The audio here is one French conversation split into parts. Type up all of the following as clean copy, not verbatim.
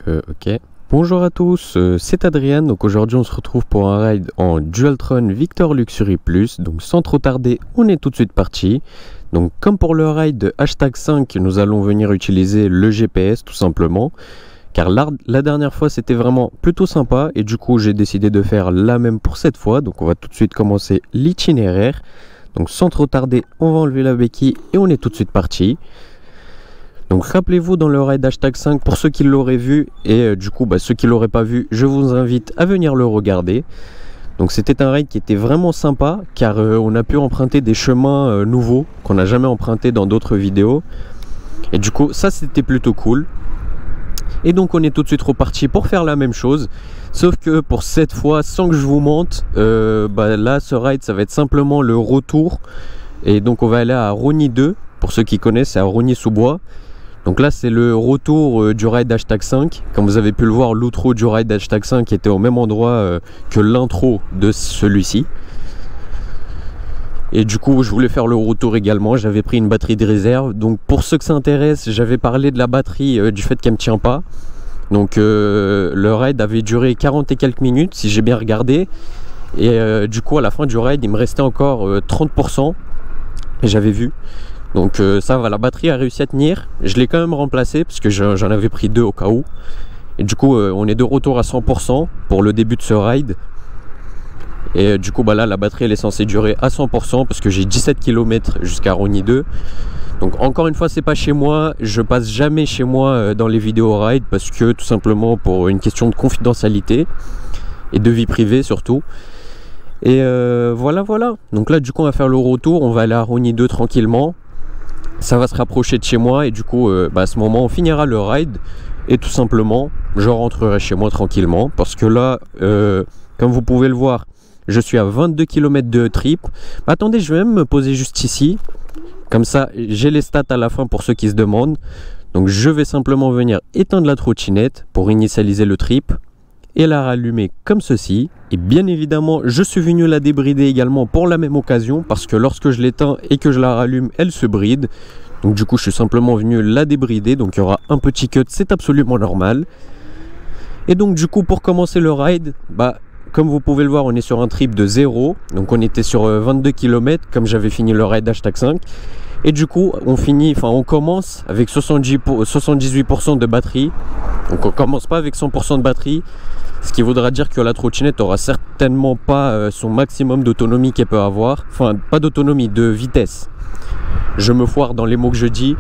Ok. Bonjour à tous, c'est Adrien. Donc aujourd'hui on se retrouve pour un ride en Dualtron Victor Luxury Plus. Donc sans trop tarder, on est tout de suite parti. Donc comme pour le ride de #5, nous allons venir utiliser le GPS tout simplement. Car la dernière fois c'était vraiment plutôt sympa et du coup j'ai décidé de faire la même pour cette fois. Donc on va tout de suite commencer l'itinéraire. Donc sans trop tarder, on va enlever la béquille et on est tout de suite parti. Donc rappelez-vous dans le ride #5 pour ceux qui l'auraient vu et du coup ceux qui l'auraient pas vu, je vous invite à venir le regarder. Donc c'était un ride qui était vraiment sympa car on a pu emprunter des chemins nouveaux qu'on n'a jamais empruntés dans d'autres vidéos. Et du coup ça c'était plutôt cool. Et donc on est tout de suite reparti pour faire la même chose. Sauf que pour cette fois, sans que je vous mente, là ce ride ça va être simplement le retour. Et donc on va aller à Rosny 2. Pour ceux qui connaissent, c'est à Rosny-sous-Bois. Donc là c'est le retour du ride #5. Comme vous avez pu le voir, l'outro du ride #5 était au même endroit que l'intro de celui-ci. Et du coup je voulais faire le retour également. J'avais pris une batterie de réserve. Donc pour ceux que ça intéresse, j'avais parlé de la batterie, du fait qu'elle ne me tient pas. Donc le ride avait duré 40 et quelques minutes si j'ai bien regardé. Et du coup à la fin du ride il me restait encore 30%. Et j'avais vu. Donc ça va, la batterie a réussi à tenir. Je l'ai quand même remplacée parce que j'en avais pris deux au cas où. Et du coup on est de retour à 100% pour le début de ce ride. Et du coup là la batterie elle est censée durer à 100% parce que j'ai 17 km jusqu'à Rosny 2. Donc encore une fois c'est pas chez moi. Je passe jamais chez moi dans les vidéos ride parce que tout simplement pour une question de confidentialité et de vie privée surtout. Et voilà. Donc là du coup on va faire le retour. On va aller à Rosny 2 tranquillement. Ça va se rapprocher de chez moi et du coup à ce moment on finira le ride et tout simplement je rentrerai chez moi tranquillement parce que là comme vous pouvez le voir je suis à 22 km de trip. Attendez, je vais même me poser juste ici comme ça j'ai les stats à la fin pour ceux qui se demandent. Donc je vais simplement venir éteindre la trottinette pour initialiser le trip et la rallumer comme ceci. Et bien évidemment je suis venu la débrider également pour la même occasion parce que lorsque je l'éteins et que je la rallume elle se bride. Donc du coup je suis simplement venu la débrider. Donc il y aura un petit cut, c'est absolument normal. Et donc du coup pour commencer le ride, comme vous pouvez le voir on est sur un trip de 0. Donc on était sur 22 km comme j'avais fini le ride #5. Et du coup on commence avec 78% de batterie. Donc on commence pas avec 100% de batterie. Ce qui voudra dire que la trottinette aura certainement pas son maximum d'autonomie qu'elle peut avoir. Enfin pas d'autonomie, de vitesse. Je me foire dans les mots que je dis.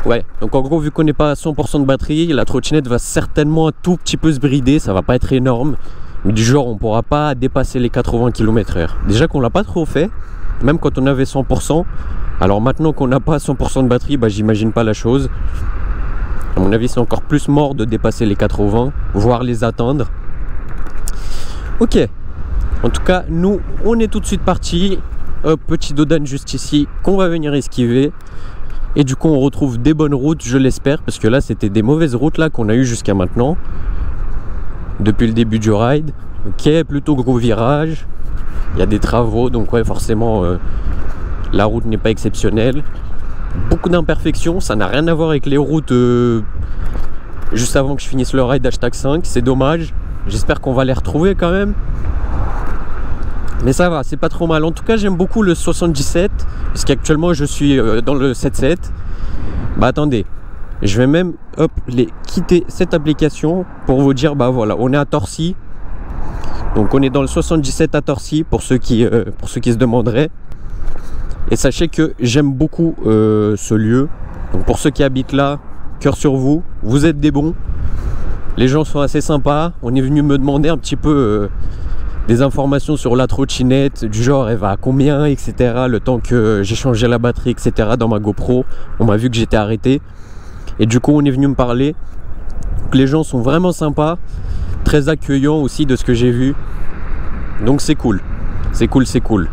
Ouais, donc en gros vu qu'on n'est pas à 100% de batterie, la trottinette va certainement un tout petit peu se brider. Ça va pas être énorme. Mais du genre on pourra pas dépasser les 80 km/h. Déjà qu'on l'a pas trop fait. Même quand on avait 100%. Alors maintenant qu'on n'a pas 100% de batterie, j'imagine pas la chose. À mon avis c'est encore plus mort de dépasser les 80, voire les atteindre. Ok, en tout cas nous on est tout de suite parti. Hop, petit dodan juste ici qu'on va venir esquiver. Et du coup on retrouve des bonnes routes, je l'espère, parce que là c'était des mauvaises routes là qu'on a eu jusqu'à maintenant depuis le début du ride. Ok, plutôt gros virage. Il y a des travaux donc ouais forcément la route n'est pas exceptionnelle. Beaucoup d'imperfections, ça n'a rien à voir avec les routes juste avant que je finisse le ride #5, c'est dommage. J'espère qu'on va les retrouver quand même. Mais ça va, c'est pas trop mal. En tout cas j'aime beaucoup le 77 parce qu'actuellement je suis dans le 7.7. Attendez, je vais même quitter cette application pour vous dire voilà, on est à Torcy. Donc on est dans le 77 à Torcy pour ceux qui se demanderaient. Et sachez que j'aime beaucoup ce lieu. Donc pour ceux qui habitent là, cœur sur vous, vous êtes des bons. Les gens sont assez sympas. On est venu me demander un petit peu des informations sur la trottinette, du genre elle va à combien, etc. Le temps que j'ai changé la batterie, etc. dans ma GoPro. On m'a vu que j'étais arrêté. Et du coup on est venu me parler. Donc, les gens sont vraiment sympas. Très accueillants aussi de ce que j'ai vu. Donc c'est cool. C'est cool.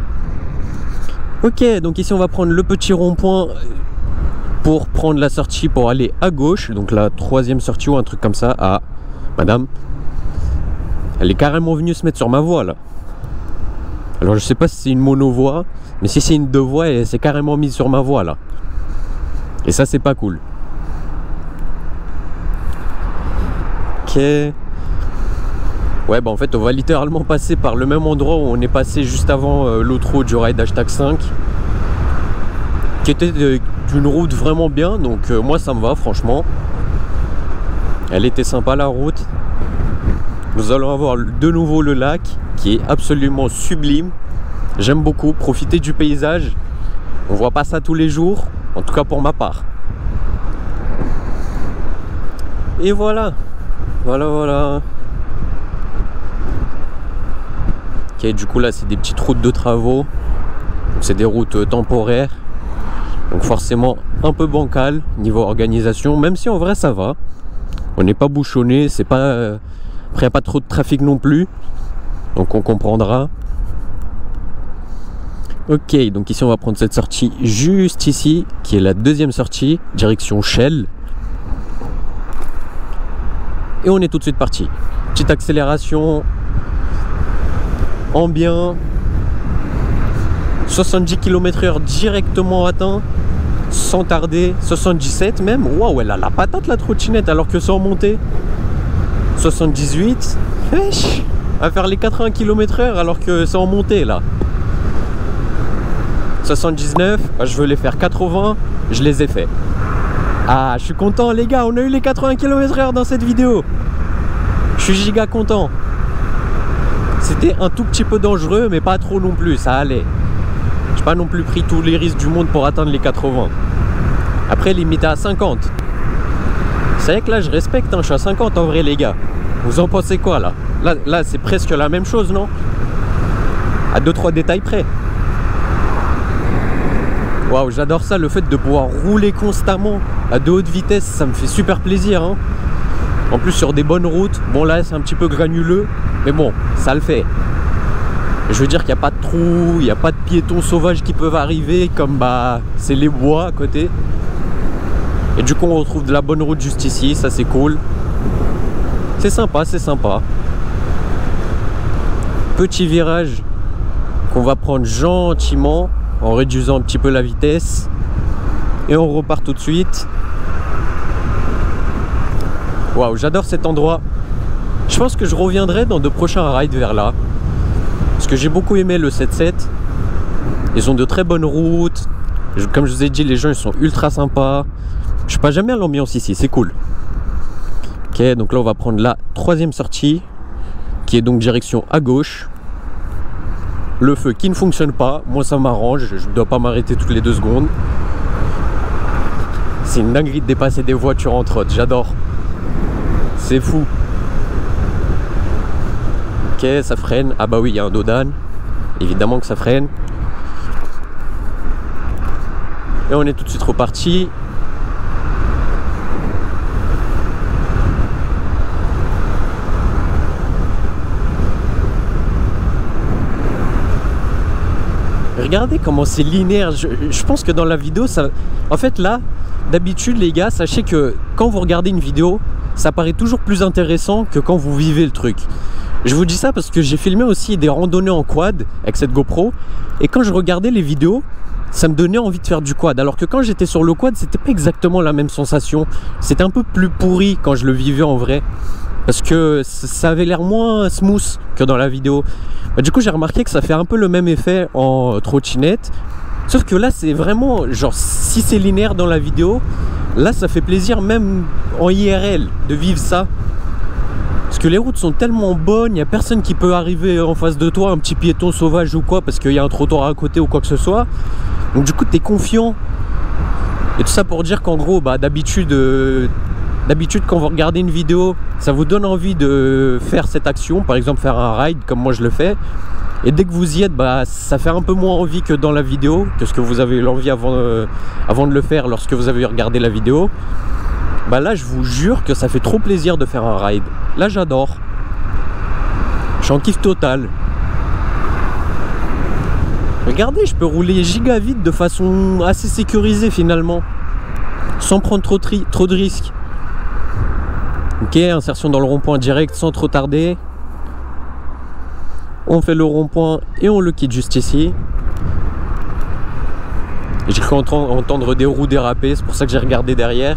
Ok, donc ici on va prendre le petit rond-point pour prendre la sortie pour aller à gauche. Donc la troisième sortie ou un truc comme ça. Ah, madame, elle est carrément venue se mettre sur ma voie là. Alors je sais pas si c'est une monovoie, mais si c'est une deux voies, elle s'est carrément mise sur ma voie là. Et ça c'est pas cool. Ok. Ouais, bah en fait, on va littéralement passer par le même endroit où on est passé juste avant l'outro du ride #5, qui était d'une route vraiment bien. Donc moi, ça me va, franchement. Elle était sympa, la route. Nous allons avoir de nouveau le lac, qui est absolument sublime. J'aime beaucoup profiter du paysage. On voit pas ça tous les jours, en tout cas pour ma part. Et voilà. Voilà. Ok, du coup là c'est des petites routes de travaux. C'est des routes temporaires. Donc forcément un peu bancal niveau organisation, même si en vrai ça va. On n'est pas bouchonné, c'est pas... Après il n'y a pas trop de trafic non plus. Donc on comprendra. Ok, donc ici on va prendre cette sortie juste ici, qui est la deuxième sortie, direction Shell. Et on est tout de suite parti. Petite accélération. En bien. 70 km/h directement atteint. Sans tarder. 77 même. Waouh, elle a la patate la trottinette alors que c'est en montée. 78. Wesh, à faire les 80 km/h alors que c'est en montée là. 79. Bah, je veux les faire 80. Je les ai fait. Ah, je suis content les gars. On a eu les 80 km/h dans cette vidéo. Je suis giga content. C'était un tout petit peu dangereux, mais pas trop non plus, ça allait. J'ai pas non plus pris tous les risques du monde pour atteindre les 80. Après, limité à 50. C'est vrai que là, je respecte, hein, je suis à 50 en vrai, les gars. Vous en pensez quoi, là? Là c'est presque la même chose, non? À 2-3 détails près. Waouh, j'adore ça, le fait de pouvoir rouler constamment à de haute vitesse, ça me fait super plaisir, hein. En plus sur des bonnes routes, bon là c'est un petit peu granuleux, mais bon, ça le fait. Je veux dire qu'il n'y a pas de trous, il n'y a pas de piétons sauvages qui peuvent arriver, comme bah c'est les bois à côté. Et du coup on retrouve de la bonne route juste ici, ça c'est cool. C'est sympa, c'est sympa. Petit virage qu'on va prendre gentiment, en réduisant un petit peu la vitesse. Et on repart tout de suite. Waouh, j'adore cet endroit. Je pense que je reviendrai dans de prochains rides vers là. Parce que j'ai beaucoup aimé le 7-7. Ils ont de très bonnes routes. Comme je vous ai dit, les gens ils sont ultra sympas. Je sais pas, j'aime bien l'ambiance ici, c'est cool. Ok, donc là on va prendre la troisième sortie, qui est donc direction à gauche. Le feu qui ne fonctionne pas, moi ça m'arrange, je ne dois pas m'arrêter toutes les 2 secondes. C'est une dinguerie de dépasser des voitures en trotte, j'adore. C'est fou. Ok, ça freine. Ah bah oui, il y a un dos d'âne. Évidemment que ça freine. Et on est tout de suite reparti. Regardez comment c'est linéaire. Je pense que dans la vidéo, ça... En fait là, d'habitude les gars, sachez que quand vous regardez une vidéo, ça paraît toujours plus intéressant que quand vous vivez le truc. Je vous dis ça parce que j'ai filmé aussi des randonnées en quad avec cette GoPro. Et quand je regardais les vidéos, ça me donnait envie de faire du quad. Alors que quand j'étais sur le quad, c'était pas exactement la même sensation. C'était un peu plus pourri quand je le vivais en vrai. Parce que ça avait l'air moins smooth que dans la vidéo. Bah, du coup, j'ai remarqué que ça fait un peu le même effet en trottinette. Sauf que là, c'est vraiment... Genre, si c'est linéaire dans la vidéo, là, ça fait plaisir même en IRL de vivre ça. Parce que les routes sont tellement bonnes, il n'y a personne qui peut arriver en face de toi, un petit piéton sauvage ou quoi, parce qu'il y a un trottoir à côté ou quoi que ce soit. Donc du coup, tu es confiant. Et tout ça pour dire qu'en gros, bah, d'habitude, quand vous regardez une vidéo, ça vous donne envie de faire cette action, par exemple faire un ride comme moi je le fais. Et dès que vous y êtes, bah, ça fait un peu moins envie que dans la vidéo, que ce que vous avez l'envie avant de le faire lorsque vous avez regardé la vidéo. Bah là, je vous jure que ça fait trop plaisir de faire un ride. Là, j'adore. Je suis en kiff total. Regardez, je peux rouler giga vite de façon assez sécurisée finalement, sans prendre trop de risques. Ok, insertion dans le rond-point direct sans trop tarder. On fait le rond-point et on le quitte juste ici. J'ai cru entendre des roues déraper, c'est pour ça que j'ai regardé derrière.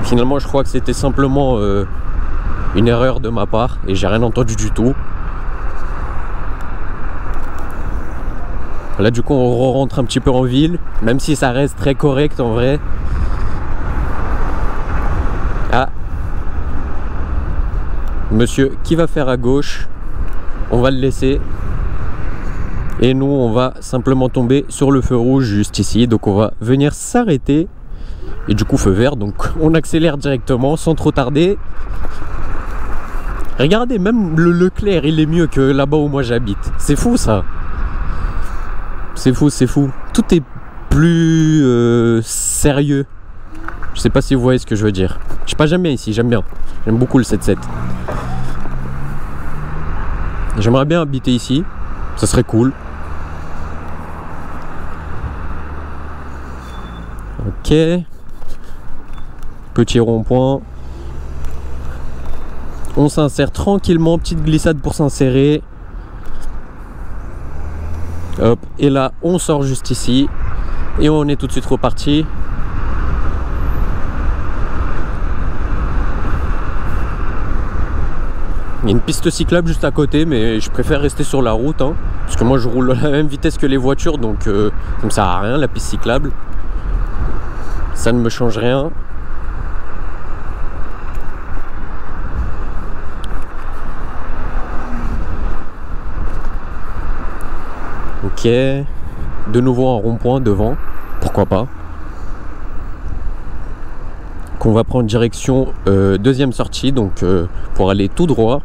Finalement, je crois que c'était simplement une erreur de ma part et j'ai rien entendu du tout. Là du coup on rentre un petit peu en ville, même si ça reste très correct en vrai. Ah, monsieur qui va faire à gauche, on va le laisser. Et nous on va simplement tomber sur le feu rouge juste ici, donc on va venir s'arrêter. Et du coup feu vert, donc on accélère directement sans trop tarder. Regardez, même le Leclerc il est mieux que là-bas où moi j'habite. C'est fou ça. C'est fou, c'est fou. Tout est plus sérieux. Je sais pas si vous voyez ce que je veux dire. Je sais pas, j'aime bien ici, j'aime bien. J'aime beaucoup le 7-7. J'aimerais bien habiter ici. Ça serait cool. Ok. Petit rond-point. On s'insère tranquillement. Petite glissade pour s'insérer. Hop. Et là, on sort juste ici. Et on est tout de suite reparti. Il y a une piste cyclable juste à côté, mais je préfère rester sur la route, hein, parce que moi je roule à la même vitesse que les voitures, donc ça me sert à rien la piste cyclable. Ça ne me change rien. Ok. De nouveau un rond-point devant, pourquoi pas. Qu'on va prendre direction deuxième sortie, donc pour aller tout droit.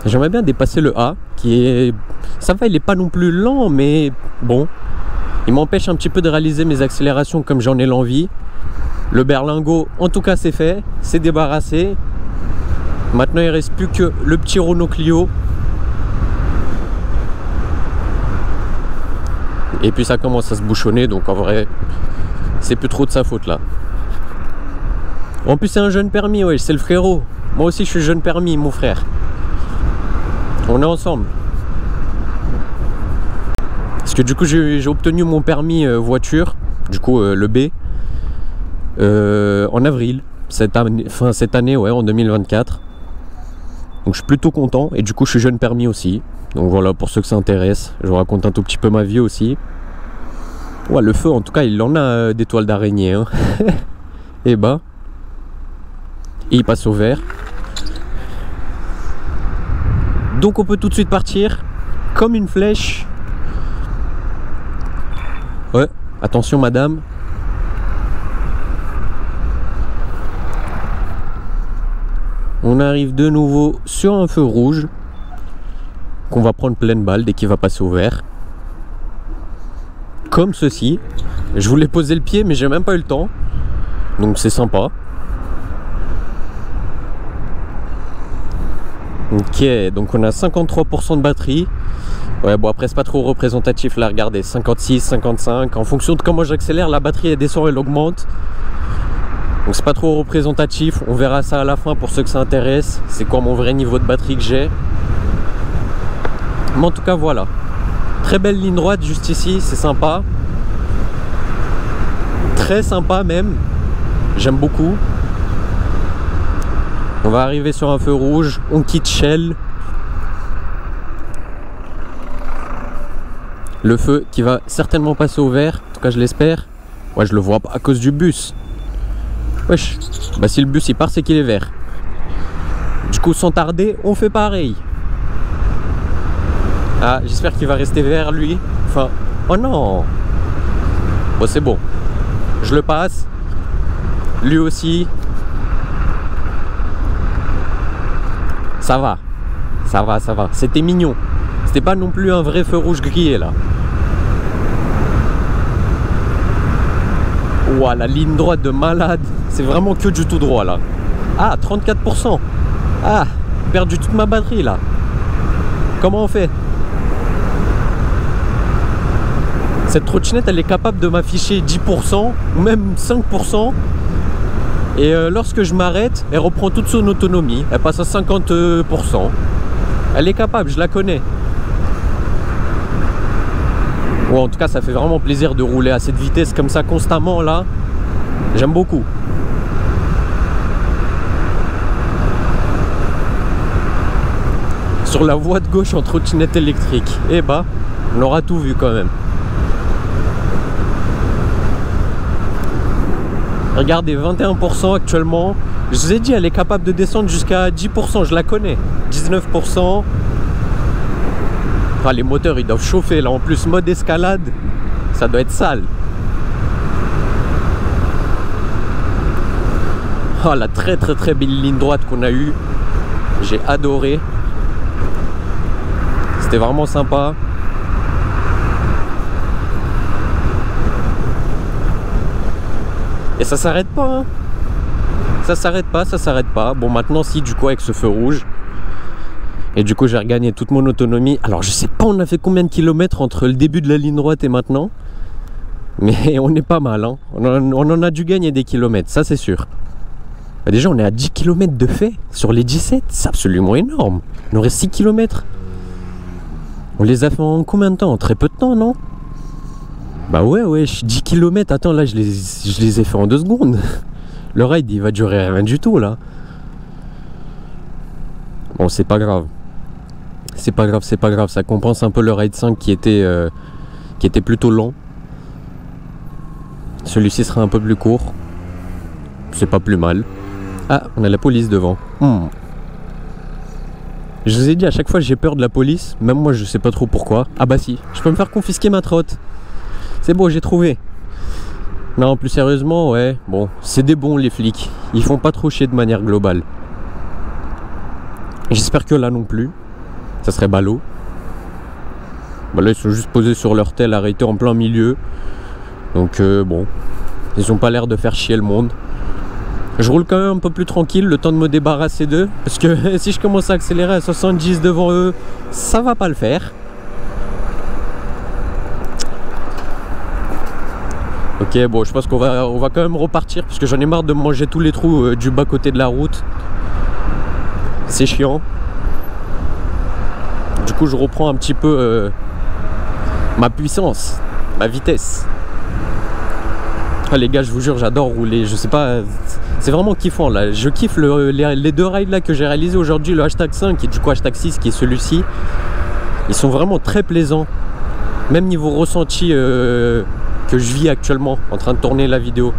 J'aimerais bien dépasser le A, qui est... Ça va, il est pas non plus lent, mais bon. Il m'empêche un petit peu de réaliser mes accélérations comme j'en ai l'envie. Le berlingot, en tout cas, c'est fait. C'est débarrassé. Maintenant, il ne reste plus que le petit Renault Clio. Et puis, ça commence à se bouchonner, donc en vrai, c'est plus trop de sa faute, là. En plus, c'est un jeune permis, ouais, c'est le frérot. Moi aussi, je suis jeune permis, mon frère. On est ensemble. Parce que du coup j'ai obtenu mon permis voiture, du coup le B, en avril, cette année, ouais, en 2024. Donc je suis plutôt content et du coup je suis jeune permis aussi. Donc voilà, pour ceux que ça intéresse, je vous raconte un tout petit peu ma vie aussi. Ouais, le feu en tout cas il en a des toiles d'araignée, hein. Et bah, et il passe au vert. Donc on peut tout de suite partir comme une flèche. Ouais, attention madame. On arrive de nouveau sur un feu rouge qu'on va prendre pleine balle dès qu'il va passer au vert. Comme ceci. Je voulais poser le pied mais j'ai même pas eu le temps. Donc c'est sympa. Ok, donc on a 53% de batterie. Ouais, bon après c'est pas trop représentatif là, regardez, 56, 55. En fonction de comment j'accélère, la batterie elle descend, elle augmente. Donc c'est pas trop représentatif, on verra ça à la fin pour ceux que ça intéresse. C'est quoi mon vrai niveau de batterie que j'ai. Mais en tout cas voilà. Très belle ligne droite juste ici, c'est sympa. Très sympa même. J'aime beaucoup. On va arriver sur un feu rouge, on quitte Shell. Le feu qui va certainement passer au vert, en tout cas je l'espère. Ouais, je le vois pas à cause du bus. Wesh, bah si le bus il part c'est qu'il est vert. Du coup sans tarder, on fait pareil. Ah, j'espère qu'il va rester vert lui. Enfin, oh non. Bon c'est bon. Je le passe. Lui aussi. Ça va, ça va, ça va. C'était mignon. C'était pas non plus un vrai feu rouge grillé là. Ouah, la ligne droite de malade. C'est vraiment que du tout droit là. Ah, 34%. Ah, perdu toute ma batterie là. Comment on fait? Cette trottinette elle est capable de m'afficher 10% ou même 5%. Et lorsque je m'arrête, elle reprend toute son autonomie. Elle passe à 50%. Elle est capable, je la connais. Bon, en tout cas, ça fait vraiment plaisir de rouler à cette vitesse comme ça constamment là. J'aime beaucoup. sur la voie de gauche en trottinette électrique. Et bah, on aura tout vu quand même. Regardez, 21% actuellement. Je vous ai dit, elle est capable de descendre jusqu'à 10%, je la connais. 19%. Ah, les moteurs, ils doivent chauffer là. En plus, mode escalade, ça doit être sale. Oh, la très belle ligne droite qu'on a eue. J'ai adoré. C'était vraiment sympa. Et ça s'arrête pas, hein. Ça s'arrête pas. Bon, maintenant, si, du coup, avec ce feu rouge. Et du coup, j'ai regagné toute mon autonomie. Alors, je sais pas, on a fait combien de kilomètres entre le début de la ligne droite et maintenant. Mais on est pas mal, hein. On en a dû gagner des kilomètres, ça, c'est sûr. Bah, déjà, on est à 10 km de fait sur les 17. C'est absolument énorme. Il nous reste 6 km. On les a fait en combien de temps? En très peu de temps, non? Bah ouais, 10 km. Attends, là, je les ai fait en 2 secondes. Le ride, il va durer rien du tout, là. Bon, c'est pas grave. C'est pas grave. Ça compense un peu le ride 5 qui était plutôt lent. Celui-ci sera un peu plus court. C'est pas plus mal. Ah, on a la police devant. Je vous ai dit, à chaque fois j'ai peur de la police. Même moi je sais pas trop pourquoi. Ah bah si, je peux me faire confisquer ma trotte. C'est bon, j'ai trouvé. Non, plus sérieusement, ouais. Bon, c'est des bons les flics. Ils font pas trop chier de manière globale. J'espère que là non plus. Ça serait ballot. Bah là ils sont juste posés sur leur tel, arrêtés en plein milieu. Donc bon, ils ont pas l'air de faire chier le monde. Je roule quand même un peu plus tranquille, le temps de me débarrasser d'eux. Parce que si je commence à accélérer à 70 devant eux, ça va pas le faire. Ok, bon, je pense qu'on va quand même repartir. Parce que j'en ai marre de manger tous les trous du bas-côté de la route. C'est chiant. Du coup, je reprends un petit peu ma puissance, ma vitesse. Ah, les gars, je vous jure, j'adore rouler. Je sais pas... C'est vraiment kiffant là, je kiffe les 2 rides là que j'ai réalisés aujourd'hui, le hashtag 5 et du coup hashtag 6 qui est celui-ci. Ils sont vraiment très plaisants. Même niveau ressenti que je vis actuellement en train de tourner la vidéo.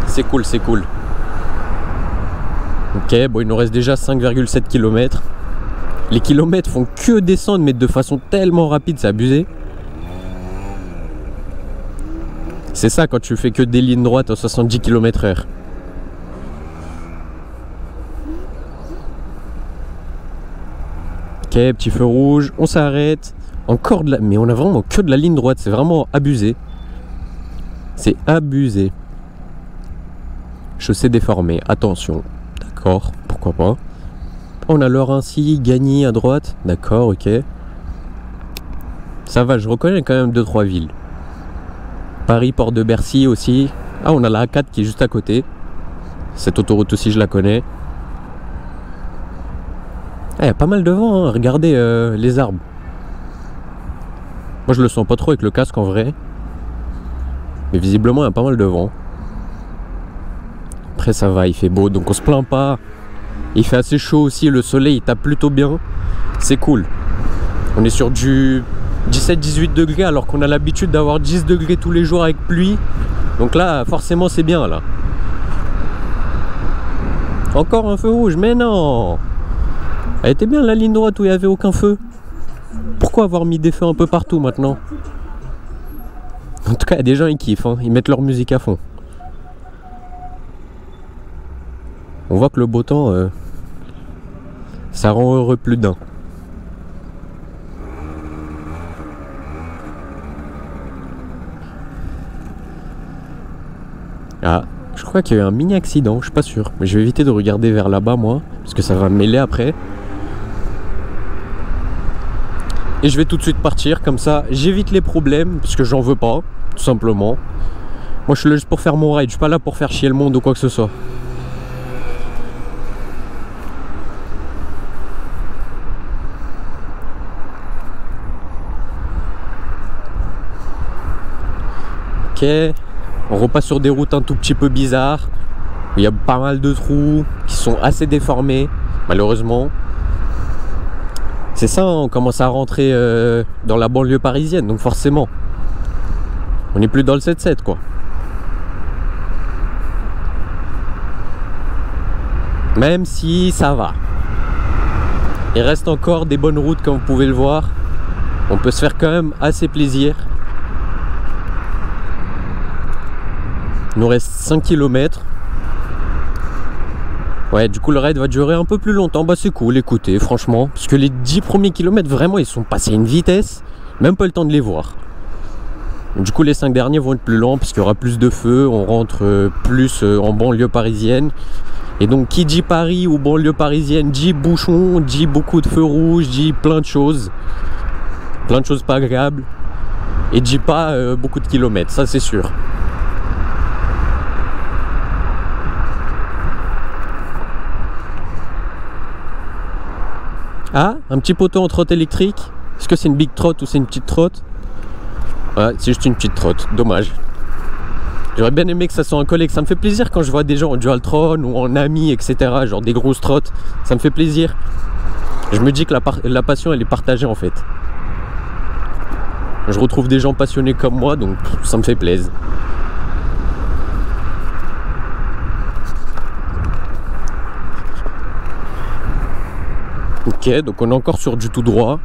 C'est cool, c'est cool. Ok, bon il nous reste déjà 5,7 km. Les kilomètres font que descendre mais de façon tellement rapide, c'est abusé. C'est ça quand tu fais que des lignes droites à 70 km/h. Ok, petit feu rouge, on s'arrête. Encore de la... Mais on a vraiment que de la ligne droite, c'est vraiment abusé. C'est abusé. Chaussée déformée, attention. D'accord, pourquoi pas. On a Lorraincy, Gagny à droite. D'accord, ok. Ça va, je reconnais quand même 2-3 villes. Paris, Porte de Bercy aussi. Ah, on a la A4 qui est juste à côté. Cette autoroute aussi, je la connais. Ah, il y a pas mal de vent, hein. Regardez les arbres. Moi, je le sens pas trop avec le casque en vrai. Mais visiblement, il y a pas mal de vent. Après, ça va, il fait beau, donc on se plaint pas. Il fait assez chaud aussi, le soleil, il tape plutôt bien. C'est cool. On est sur du 17-18 degrés alors qu'on a l'habitude d'avoir 10 degrés tous les jours avec pluie. Donc là forcément c'est bien là. Encore un feu rouge, mais non. Elle était bien la ligne droite où il n'y avait aucun feu. Pourquoi avoir mis des feux un peu partout maintenant? En tout cas il y a des gens qui kiffent, hein. Ils mettent leur musique à fond. On voit que le beau temps ça rend heureux plus d'un. Ah, je crois qu'il y a eu un mini accident, je suis pas sûr. Mais je vais éviter de regarder vers là-bas moi, parce que ça va me mêler après. Et je vais tout de suite partir, comme ça j'évite les problèmes, parce que j'en veux pas, tout simplement. Moi je suis là juste pour faire mon ride, je suis pas là pour faire chier le monde ou quoi que ce soit. Ok. On repasse sur des routes un tout petit peu bizarres. Il y a pas mal de trous qui sont assez déformés. malheureusement. C'est ça, on commence à rentrer dans la banlieue parisienne, donc forcément, on n'est plus dans le 7-7 quoi. Même si ça va. Il reste encore des bonnes routes comme vous pouvez le voir. On peut se faire quand même assez plaisir. Il nous reste 5 km. Ouais, du coup le raid va durer un peu plus longtemps. Bah c'est cool, écoutez, franchement. Parce que les 10 premiers kilomètres, vraiment, ils sont passés à une vitesse. Même pas le temps de les voir. Du coup les 5 derniers vont être plus lents parce qu'il y aura plus de feu. On rentre plus en banlieue parisienne. Et donc qui dit Paris ou banlieue parisienne dit bouchon, dit beaucoup de feux rouges, dit plein de choses. Plein de choses pas agréables. Et dit pas beaucoup de kilomètres, ça c'est sûr. Ah, un petit poteau en trotte électrique. Est-ce que c'est une big trotte ou c'est une petite trotte? Ouais, c'est juste une petite trotte, dommage. J'aurais bien aimé que ça soit un collègue. Ça me fait plaisir quand je vois des gens en Dualtron ou en ami, etc. Genre des grosses trottes. Ça me fait plaisir. Je me dis que la passion, elle est partagée en fait. Je retrouve des gens passionnés comme moi, donc ça me fait plaisir. Ok, donc on est encore sur du tout droit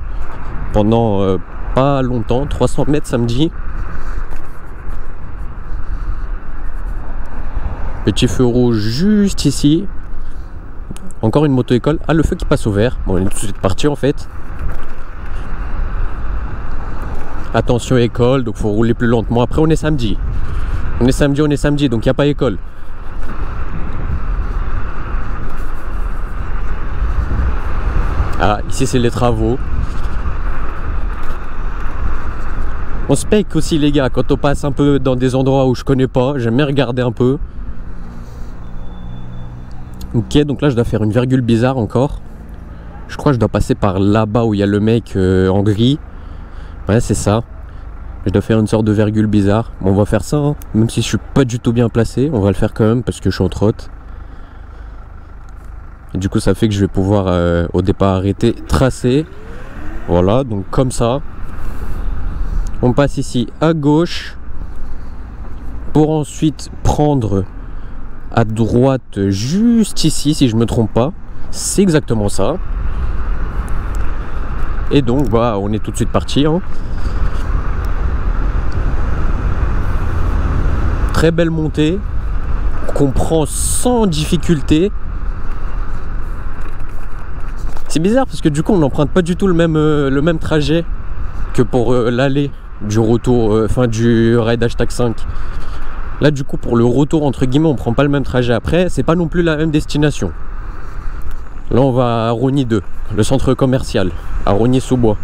pendant pas longtemps, 300 mètres samedi. Petit feu rouge juste ici. Encore une moto-école. Ah, le feu qui passe au vert. Bon, on est tout de suite parti en fait. Attention école, donc faut rouler plus lentement. Après on est samedi. On est samedi, donc il n'y a pas école. Ah, ici c'est les travaux. On se paye aussi les gars, quand on passe un peu dans des endroits où je connais pas, j'aime bien regarder un peu. Ok, donc là je dois faire une virgule bizarre encore. Je crois que je dois passer par là-bas où il y a le mec en gris. Ouais, c'est ça. Je dois faire une sorte de virgule bizarre. Bon, on va faire ça, hein. Même si je suis pas du tout bien placé, on va le faire quand même parce que je suis en trotte. Et du coup ça fait que je vais pouvoir au départ arrêter, tracer. Voilà, donc comme ça. On passe ici à gauche pour ensuite prendre à droite juste ici si je me trompe pas. C'est exactement ça. Et donc bah on est tout de suite parti, hein. Très belle montée qu'on prend sans difficulté. C'est bizarre parce que du coup on n'emprunte pas du tout le même trajet que pour l'aller du retour, enfin du raid hashtag 5. Là du coup pour le retour entre guillemets on prend pas le même trajet après, c'est pas non plus la même destination. Là on va à Rogny 2, le centre commercial, à Rogny-sous-Bois.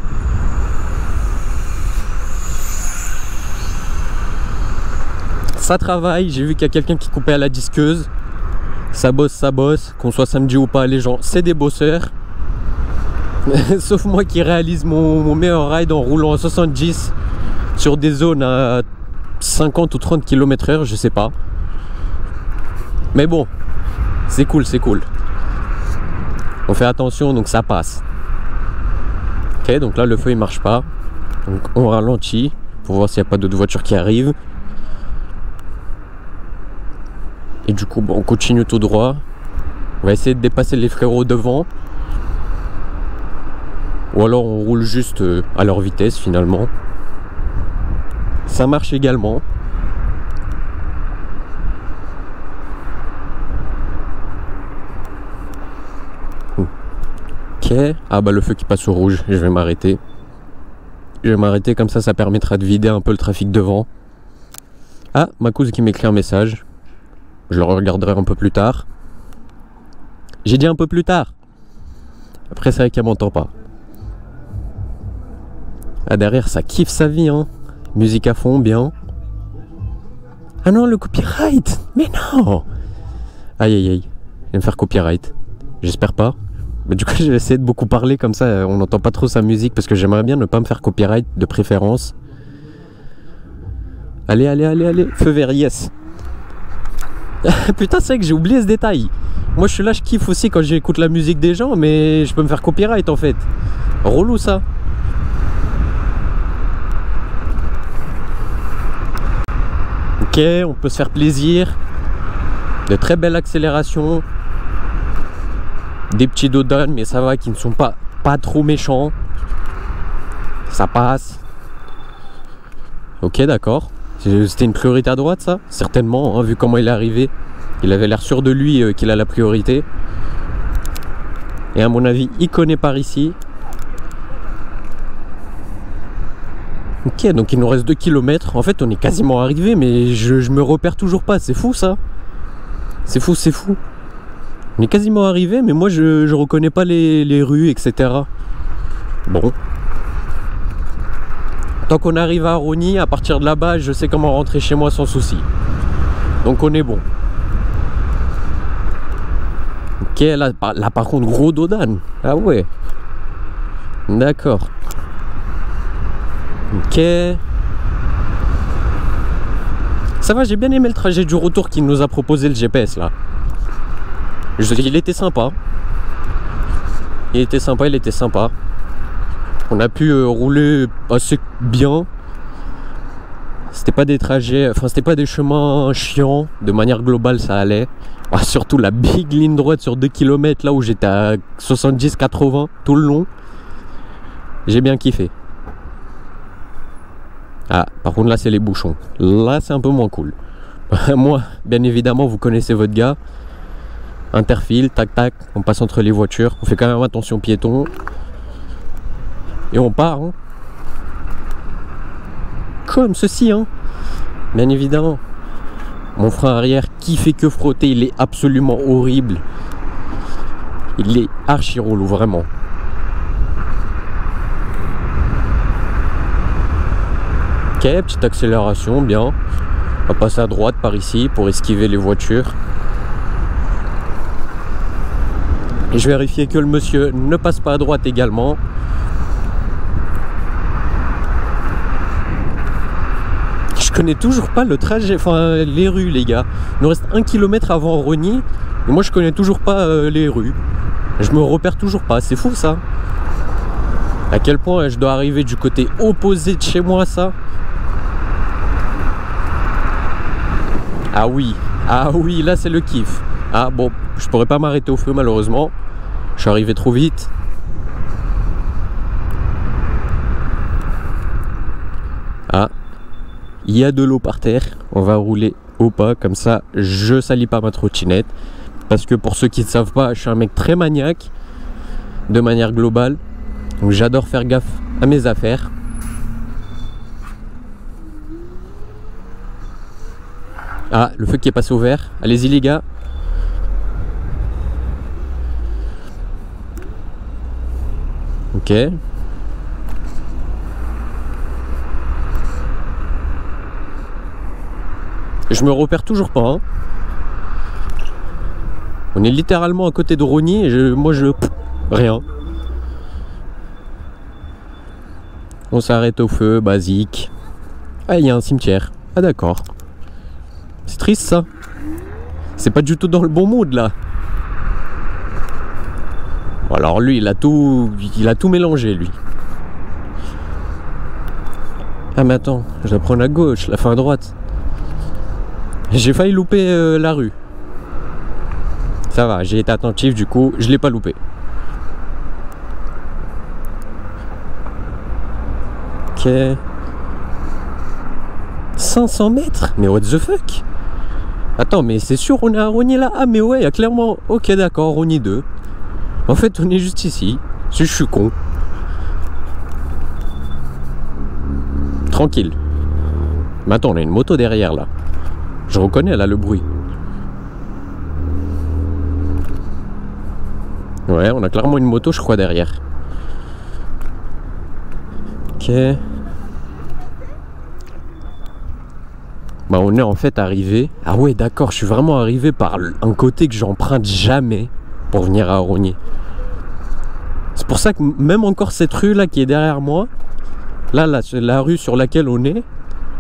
Ça travaille, j'ai vu qu'il y a quelqu'un qui coupait à la disqueuse. Ça bosse, qu'on soit samedi ou pas, les gens c'est des bosseurs. Sauf moi qui réalise mon meilleur ride en roulant à 70 sur des zones à 50 ou 30 km/h, je sais pas. Mais bon, c'est cool, c'est cool. On fait attention, donc ça passe. Ok, donc là le feu il marche pas. Donc on ralentit pour voir s'il n'y a pas d'autres voitures qui arrivent. Et du coup, bon, on continue tout droit. On va essayer de dépasser les frérots devant. Ou alors on roule juste à leur vitesse finalement. Ça marche également. Ok. Ah bah le feu qui passe au rouge, je vais m'arrêter. Je vais m'arrêter comme ça permettra de vider un peu le trafic devant. Ah, ma cousine qui m'écrit un message. Je le regarderai un peu plus tard. J'ai dit un peu plus tard. Après c'est vrai qu'elle m'entend pas. Ah derrière ça kiffe sa vie hein. Musique à fond, bien. Ah non le copyright. Mais non. Aïe aïe aïe. Je vais me faire copyright. J'espère pas. Mais du coup je vais essayer de beaucoup parler comme ça on n'entend pas trop sa musique. Parce que j'aimerais bien ne pas me faire copyright de préférence. Allez. Feu vert, yes. Putain c'est vrai que j'ai oublié ce détail. Moi je suis là, je kiffe aussi quand j'écoute la musique des gens, mais je peux me faire copyright en fait. Relou ça. Ok, on peut se faire plaisir. De très belles accélérations. Des petits dodans, mais ça va, qui ne sont pas trop méchants. Ça passe. Ok, d'accord. C'était une priorité à droite, ça? Certainement, hein, vu comment il est arrivé. Il avait l'air sûr de lui qu'il a la priorité. Et à mon avis, il connaît par ici. Ok, donc il nous reste 2 km. En fait, on est quasiment arrivé, mais je me repère toujours pas. C'est fou, ça. C'est fou, c'est fou. On est quasiment arrivé, mais moi, je reconnais pas les rues, etc. Bon. Tant qu'on arrive à Rosny, à partir de là-bas, je sais comment rentrer chez moi sans souci. Donc on est bon. Ok, là par contre, gros dodan. Ah ouais. D'accord. Ok. Ça va, j'ai bien aimé le trajet du retour qu'il nous a proposé le GPS là. Il était sympa. Il était sympa. On a pu rouler assez bien. C'était pas des trajets, enfin c'était pas des chemins chiants. De manière globale ça allait. Surtout la big ligne droite sur 2 km là où j'étais à 70-80 tout le long. J'ai bien kiffé. Ah, par contre là c'est les bouchons. Là c'est un peu moins cool. Moi, bien évidemment, vous connaissez votre gars. Interfile, tac tac, on passe entre les voitures. On fait quand même attention piéton. Et on part, hein. Comme ceci, hein. Bien évidemment. Mon frein arrière qui fait que frotter, il est absolument horrible. Il est archi relou, vraiment. Ok, petite accélération, bien. On va passer à droite par ici pour esquiver les voitures. Et je vérifie que le monsieur ne passe pas à droite également. Je connais toujours pas le trajet, enfin les rues les gars. Il nous reste 1 km avant Rosny. Et moi je connais toujours pas les rues. Je me repère toujours pas, c'est fou ça. À quel point je dois arriver du côté opposé de chez moi ça. Ah oui, là c'est le kiff. Ah bon, je pourrais pas m'arrêter au feu malheureusement. Je suis arrivé trop vite. Ah, il y a de l'eau par terre. On va rouler au pas, comme ça je salis pas ma trottinette. Parce que pour ceux qui ne savent pas, je suis un mec très maniaque. De manière globale. Donc j'adore faire gaffe à mes affaires. Ah, le feu qui est passé au vert. Allez-y les gars. Ok. Je me repère toujours pas. Hein. On est littéralement à côté de Rosny et moi je... rien. On s'arrête au feu, basique. Ah, il y a un cimetière. Ah d'accord. C'est triste ça. C'est pas du tout dans le bon mood là. Alors lui, il a tout mélangé lui. Ah mais attends, je dois prendre à gauche, la fin à droite. J'ai failli louper la rue. Ça va, j'ai été attentif du coup, je l'ai pas loupé. Ok. 500 mètres? Mais what the fuck? Attends, mais c'est sûr on est à Rosny là? Ah mais ouais, il y a clairement... Ok d'accord, Rosny 2. En fait on est juste ici. Si je suis con. Tranquille. Mais attends, on a une moto derrière là. Je reconnais là le bruit. Ouais, on a clairement une moto je crois derrière. Ok. Bah on est en fait arrivé. Ah ouais d'accord, je suis vraiment arrivé par un côté que j'emprunte jamais pour venir à Rosny. C'est pour ça que même encore cette rue là qui est derrière moi, là la rue sur laquelle on est,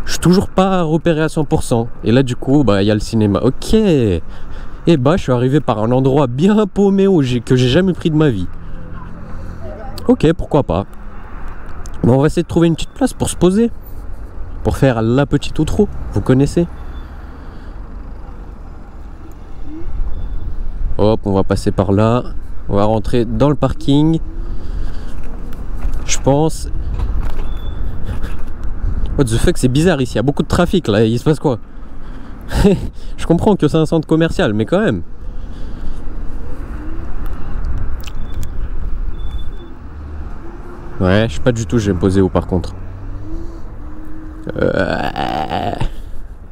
je suis toujours pas repéré à 100%. Et là du coup bah il y a le cinéma. Ok. Et bah je suis arrivé par un endroit bien paumé que j'ai jamais pris de ma vie. Ok, pourquoi pas. Bon, on va essayer de trouver une petite place pour se poser. Pour faire la petite outro, vous connaissez. Hop, on va passer par là. On va rentrer dans le parking. Je pense. What the fuck, c'est bizarre ici. Il y a beaucoup de trafic là. Il se passe quoi? Je comprends que c'est un centre commercial, mais quand même. Ouais, je sais pas du tout. Je vais me poser où par contre.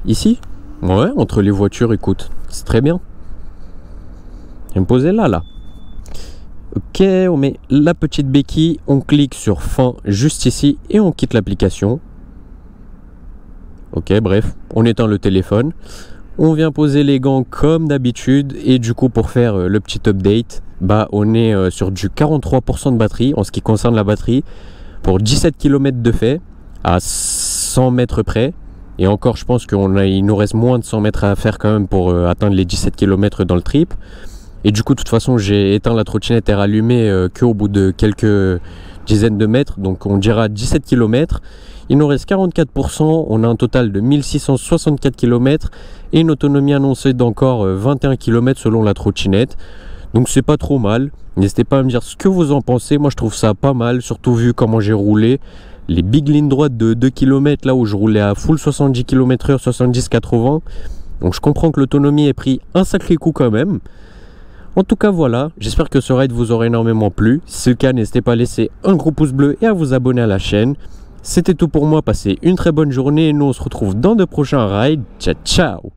Ici? Ouais, entre les voitures, écoute. C'est très bien. Je vais me poser là. Ok, on met la petite béquille, on clique sur fin juste ici et on quitte l'application. Ok, bref, on éteint le téléphone. On vient poser les gants comme d'habitude et du coup pour faire le petit update, bah on est sur du 43% de batterie en ce qui concerne la batterie pour 17 km de fait à 100 mètres près. Et encore, je pense qu'il nous reste moins de 100 mètres à faire quand même pour atteindre les 17 km dans le trip. Et du coup, de toute façon, j'ai éteint la trottinette et rallumé qu'au bout de quelques dizaines de mètres. Donc, on dira 17 km. Il nous reste 44%. On a un total de 1664 km et une autonomie annoncée d'encore 21 km selon la trottinette. Donc, c'est pas trop mal. N'hésitez pas à me dire ce que vous en pensez. Moi, je trouve ça pas mal, surtout vu comment j'ai roulé. Les big lignes droites de 2 km, là où je roulais à full 70 km/h, 70-80. Donc, je comprends que l'autonomie ait pris un sacré coup quand même. En tout cas voilà, j'espère que ce ride vous aura énormément plu. Si c'est le cas, n'hésitez pas à laisser un gros pouce bleu et à vous abonner à la chaîne. C'était tout pour moi, passez une très bonne journée et nous on se retrouve dans de prochains rides. Ciao ciao.